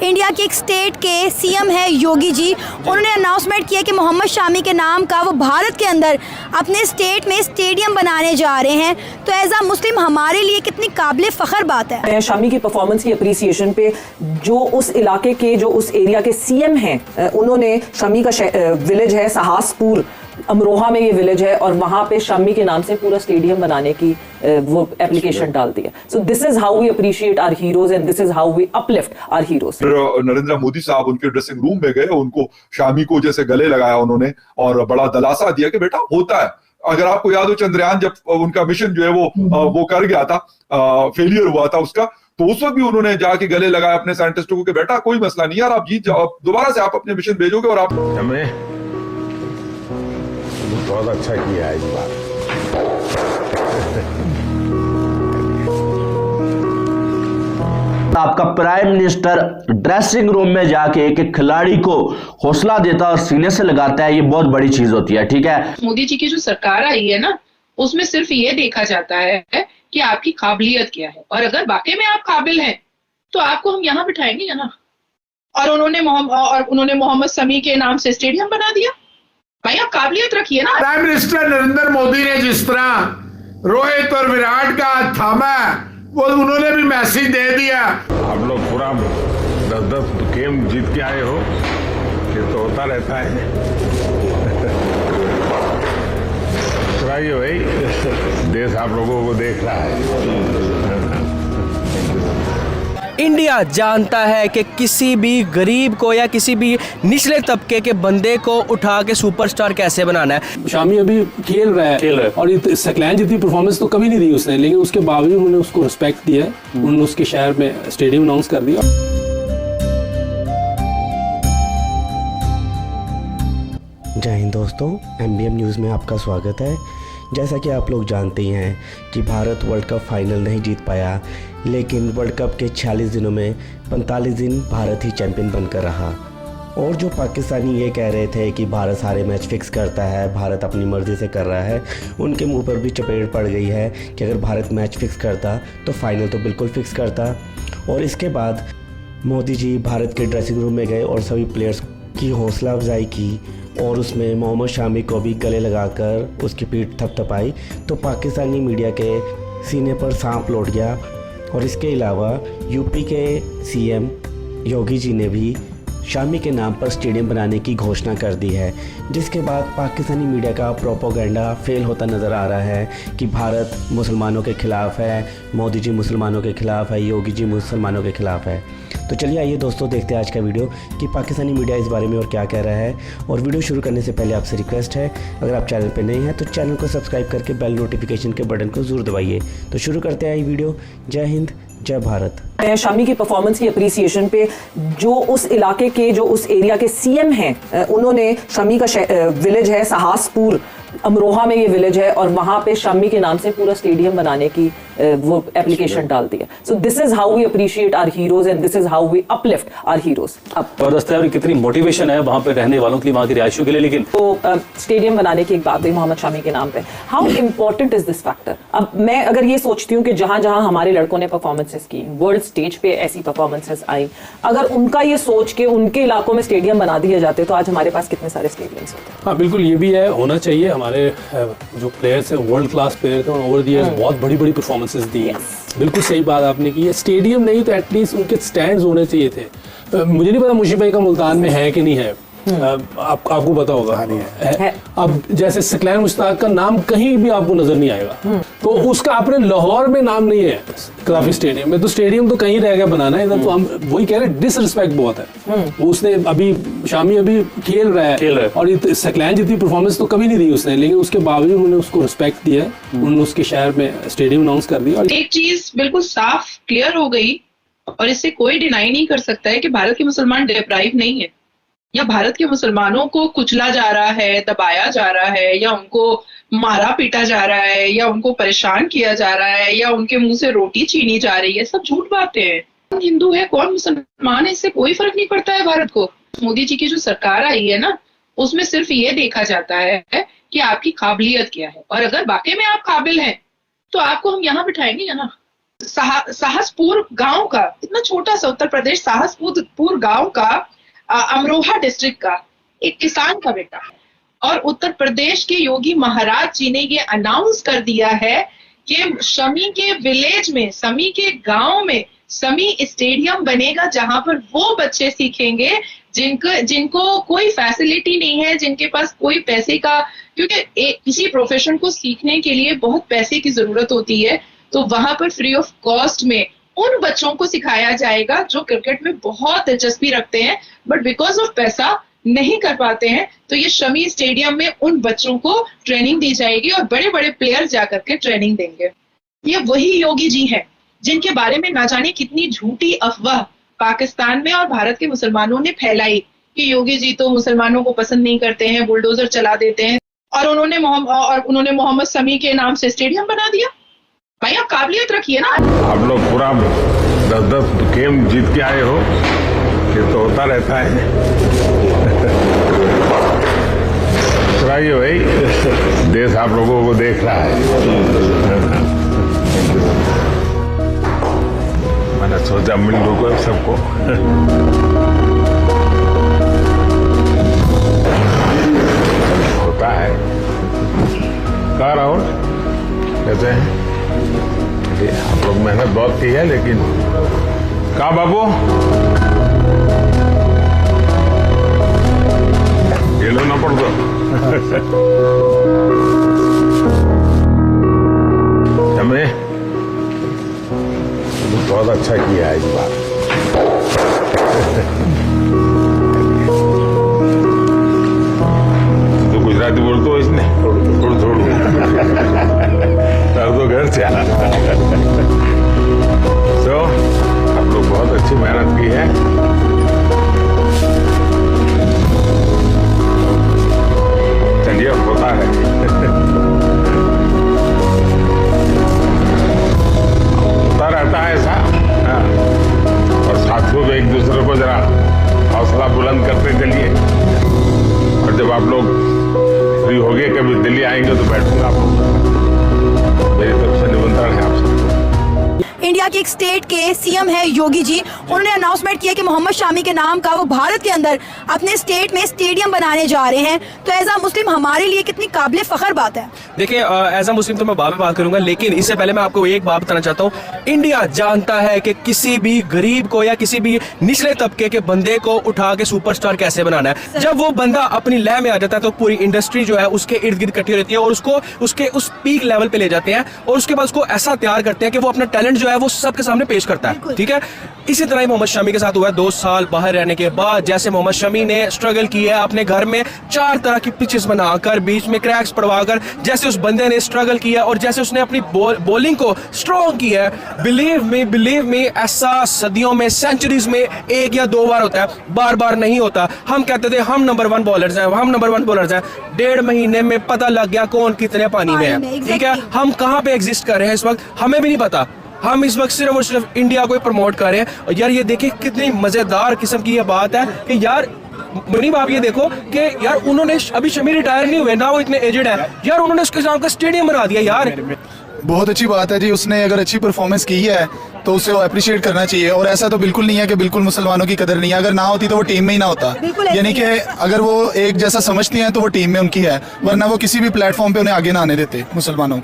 India के एक state के सीएम है योगी जी, उन्होंने अनाउंसमेंट किया कि मोहम्मद शामी के नाम का वो भारत के अंदर अपने स्टेट में स्टेडियम बनाने जा रहे हैं। तो एज अ मुस्लिम हमारे लिए कितनी काबिल फ़ख्र बात है। शामी की परफॉर्मेंस की अप्रिसिएशन पे जो उस इलाके के जो उस एरिया के सीएम हैं, उन्होंने शामी का विलेज है सहासपुर, अमरोहा में ये विलेज है, और वहां पे शामी के नाम से पूरा स्टेडियम बनाने की वो एप्लीकेशन डाल दी है। So this is how we appreciate our heroes and this is how we uplift our heroes. Narendra Modi साहब उनके ड्रेसिंग रूम में गए, उनको शामी को जैसे गले लगाया उन्होंने और बड़ा दलासा दिया कि बेटा होता है। अगर आपको याद हो चंद्रयान जब उनका मिशन जो है वो कर गया था, फेलियर हुआ था उसका, तो उस वक्त भी उन्होंने जाके गले लगाया अपने साइंटिस्टों को कि बेटा कोई मसला नहीं यार, आप जीत जाओ, दोबारा से आप अपने मिशन भेजोगे और आप बहुत अच्छा किया है इस बार। आपका प्राइम मिनिस्टर ड्रेसिंग रूम में जाके एक खिलाड़ी को हौसला देता और सीने से लगाता है, ये बहुत बड़ी चीज होती है। ठीक है, मोदी जी की जो सरकार आई है ना, उसमें सिर्फ ये देखा जाता है कि आपकी काबिलियत क्या है, और अगर वाकई में आप काबिल हैं तो आपको हम यहाँ बिठाएंगे ना। और उन्होंने मोहम्मद शमी के नाम से स्टेडियम बना दिया। भाई आप काबिलियत रखिए ना। प्राइम मिनिस्टर नरेंद्र मोदी ने जिस तरह रोहित और विराट का हाथ थामा, वो उन्होंने भी मैसेज दे दिया। आप लोग पूरा 10-10 गेम जीत के आए हो, ये तो होता रहता है। सुनाइए भाई, देश आप लोगों को देख रहा है। इंडिया जानता है कि किसी भी गरीब को या किसी भी निचले तबके के बंदे को उठा के सुपरस्टार कैसे बनाना है। शामी अभी खेल रहा है और सकलैन जितनी परफॉर्मेंस तो कभी नहीं दी उसने, लेकिन उसके बावजूद उन्होंने उसको रिस्पेक्ट दिया, उन्होंने उसके शहर में स्टेडियम अनाउंस कर दिया। जय हिंद दोस्तों, MBM न्यूज़ में आपका स्वागत है। जैसा कि आप लोग जानते हैं कि भारत वर्ल्ड कप फाइनल नहीं जीत पाया, लेकिन वर्ल्ड कप के 46 दिनों में 45 दिन भारत ही चैंपियन बनकर रहा। और जो पाकिस्तानी ये कह रहे थे कि भारत सारे मैच फिक्स करता है, भारत अपनी मर्ज़ी से कर रहा है, उनके मुंह पर भी चपेट पड़ गई है कि अगर भारत मैच फिक्स करता तो फाइनल तो बिल्कुल फिक्स करता। और इसके बाद मोदी जी भारत के ड्रेसिंग रूम में गए और सभी प्लेयर्स की हौसला अफजाई की, और उसमें मोहम्मद शामी को भी गले लगाकर उसकी पीठ थपथपाई, तो पाकिस्तानी मीडिया के सीने पर सांप लौट गया। और इसके अलावा यूपी के सीएम योगी जी ने भी शामी के नाम पर स्टेडियम बनाने की घोषणा कर दी है, जिसके बाद पाकिस्तानी मीडिया का प्रोपोगंडा फेल होता नज़र आ रहा है कि भारत मुसलमानों के ख़िलाफ़ है, मोदी जी मुसलमानों के ख़िलाफ़ है, योगी जी मुसलमानों के ख़िलाफ़ है। तो चलिए आइए दोस्तों देखते हैं आज का वीडियो कि पाकिस्तानी मीडिया इस बारे में और क्या कह रहा है। और वीडियो शुरू करने से पहले आपसे रिक्वेस्ट है, अगर आप चैनल पर नए हैं तो चैनल को सब्सक्राइब करके बेल नोटिफिकेशन के बटन को ज़रूर दबाइए। तो शुरू करते हैं ये वीडियो। जय हिंद, जय भारत। शामी की परफॉर्मेंस की अप्रिसिएशन पे जो उस इलाके के जो उस एरिया के सीएम हैं, उन्होंने शामी का विलेज है सहासपुर, अमरोहा में ये विलेज है, और वहां पे शामी के नाम से पूरा स्टेडियम बनाने की वो एप्लीकेशन डाल दी है। So this is how we appreciate our heroes and this is how we uplift our heroes. और दस्तावेज कितनी मोटिवेशन है वहां पे रहने वालों के लिए, वहां की रिहायशियों के लिए। लेकिन तो स्टेडियम बनाने की एक बात हुई मोहम्मद शामी के नाम पे। How important is this factor? अब मैं अगर ये सोचती हूँ कि जहां जहां हमारे लड़कों ने परफॉर्मेंसेस की, वर्ल्ड स्टेज पे ऐसी परफॉर्मेंसेस आई, अगर उनका ये सोच के उनके इलाकों में स्टेडियम बना दिए जाते तो आज हमारे पास कितने सारे स्टेडियम्स होते। हाँ बिल्कुल, ये भी है, होना चाहिए। हमारे जो प्लेयर्स हैं वर्ल्ड क्लास प्लेयर थे, ओवर द इयर्स बहुत बड़ी बड़ी परफॉर्मेंसेस दी हैं। बिल्कुल सही बात आपने की है। स्टेडियम नहीं तो एटलीस्ट उनके स्टैंड्स होने चाहिए थे। मुझे नहीं पता मुशीफ भाई का मुल्तान में है कि नहीं है, आपको पता होगा। है। अब जैसे सकलैन मुश्ताक का नाम कहीं भी आपको नजर नहीं आएगा, तो उसका अपने लाहौर में नाम नहीं है काफी स्टेडियम में, तो स्टेडियम तो कहीं रह गया बनाना है। इधर तो हम वही कह रहे हैं, डिसरिस्पेक्ट बहुत है। उसने अभी शामी अभी खेल रहा है और सकलैन जितनी परफॉर्मेंस तो कभी नहीं दी उसने, लेकिन उसके बावजूद उन्होंने उसको रिस्पेक्ट दिया, उन्होंने उसके शहर में स्टेडियम अनाउंस कर दिया। एक चीज बिल्कुल साफ क्लियर हो गई, और इससे कोई डिनाई नहीं कर सकता है कि भारत के मुसलमान डिप्राइव नहीं है, या भारत के मुसलमानों को कुचला जा रहा है, दबाया जा रहा है, या उनको मारा पीटा जा रहा है, या उनको परेशान किया जा रहा है, या उनके मुंह से रोटी छीनी जा रही है। सब झूठ बातें हैं। कौन हिंदू है कौन मुसलमान है, इससे कोई फर्क नहीं पड़ता है भारत को। मोदी जी की जो सरकार आई है ना, उसमें सिर्फ ये देखा जाता है कि आपकी काबिलियत क्या है, और अगर वाकई में आप काबिल हैं तो आपको हम यहाँ बिठाएंगे ना। साहसपुर गांव का, इतना छोटा सा उत्तर प्रदेश साहसपुर गांव का, अमरोहा डिस्ट्रिक्ट का एक किसान का बेटा, और उत्तर प्रदेश के योगी महाराज जी ने ये अनाउंस कर दिया है कि शमी के विलेज में, शमी के गांव में शमी स्टेडियम बनेगा, जहां पर वो बच्चे सीखेंगे जिनको कोई फैसिलिटी नहीं है, जिनके पास कोई पैसे का, क्योंकि किसी प्रोफेशन को सीखने के लिए बहुत पैसे की जरूरत होती है, तो वहां पर फ्री ऑफ कॉस्ट में उन बच्चों को सिखाया जाएगा जो क्रिकेट में बहुत दिलचस्पी रखते हैं बट बिकॉज ऑफ पैसा नहीं कर पाते हैं। तो ये शमी स्टेडियम में उन बच्चों को ट्रेनिंग दी जाएगी और बड़े बड़े प्लेयर जाकर के ट्रेनिंग देंगे। ये वही योगी जी हैं जिनके बारे में ना जाने कितनी झूठी अफवाह पाकिस्तान में और भारत के मुसलमानों ने फैलाई कि योगी जी तो मुसलमानों को पसंद नहीं करते हैं, बुलडोजर चला देते हैं, और उन्होंने मोहम्मद शमी के नाम से स्टेडियम बना दिया। भाई आप काबिलियत रखिए ना। आप लोग पूरा 10-10 गेम जीत के आए हो, ये तो होता रहता है। सुनाइए भाई, देश आप लोगों को देख रहा है। मैंने सोचा मिल लूंगा सबको। होता है। कहाँ राहुल कहते हैं आप लोग मेहनत बहुत की है, लेकिन कहाँ बाबू ये लो ना पड़ दो। हमें बहुत अच्छा किया है इस बार। तो गुजराती बोलते हो इसने थोड़ा कर दो घर से। तो आप लोग बहुत अच्छी मेहनत की है। चलिए होता है। होता रहता है ऐसा। हाँ। और साथियों को एक दूसरे को जरा हौसला बुलंद करते चलिए। और जब आप लोग फ्री हो गए कभी दिल्ली आएंगे तो बैठूंगा आप लोग, मेरी तरफ से निमंत्रण है आपसे। इंडिया के एक स्टेट के सीएम है योगी जी, उन्होंने अनाउंसमेंट किया कि मोहम्मद शामी के नाम का वो भारत के अंदर अपने स्टेट में स्टेडियम बनाने जा रहे हैं। तो एज अ मुस्लिम हमारे लिए कितनी काबिल फख्र बात है। देखिए एज अ मुस्लिम तो मैं बाद में बात करूंगा, लेकिन इससे पहले मैं आपको एक बात बताना चाहता हूँ। इंडिया जानता है कि किसी भी गरीब को या किसी भी निचले तबके के बंदे को उठा के सुपरस्टार कैसे बनाना है। जब वो बंदा अपनी लय में आ जाता है तो पूरी इंडस्ट्री जो है उसके इर्द गिर्द इकट्ठी रहती है और उसको उसके उस पीक लेवल पे ले जाते हैं और उसके बाद उसको ऐसा तैयार करते हैं कि वो अपना टैलेंट जो है वो सबके सामने पेश करता है। ठीक है, इसी तरह ही मोहम्मद शमी के साथ हुआ है। 2 साल बाहर रहने के बाद जैसे मोहम्मद शमी ने स्ट्रगल किया है अपने घर में 4 तरह की पिचेस बनाकर, बीच में क्रैक्स पड़वाकर, जैसे उस बंदे ने स्ट्रगल किया और जैसे उसने अपनी बॉलिंग को स्ट्रॉन्ग किया है, बिलीव मी ऐसा सदियों में, सेंचुरीज में 1 या 2 बार होता है, बार बार नहीं होता। हम कहते थे हम नंबर 1 बॉलर्स हैं, हम नंबर 1 बॉलर्स हैं। 1.5 महीने में पता लग गया कौन कितने पानी में है। ठीक है, हम कहाँ पे एग्जिस्ट कर रहे हैं इस वक्त हमें भी नहीं पता। हम इस वक्त सिर्फ और सिर्फ इंडिया को प्रमोट कर रहे हैं। और यार ये देखिए कितनी मजेदार किस्म की ये बात है कि यार मुनीब आप ये देखो कि यार उन्होंने अभी शमी रिटायर नहीं हुए ना, वो इतने एजेड है यार, उन्होंने उसके नाम का स्टेडियम बना दिया यार। बहुत अच्छी बात है जी, उसने अगर अच्छी परफॉर्मेंस की है तो उसे अप्रिशिएट करना चाहिए। और ऐसा तो बिल्कुल नहीं है कि बिल्कुल मुसलमानों की कदर नहीं है, अगर ना होती तो वो टीम में ही ना होता। यानी कि अगर वो एक जैसा समझती हैं तो वो टीम में उनकी है, वरना वो किसी भी प्लेटफॉर्म पे उन्हें आगे ना आने देते मुसलमानों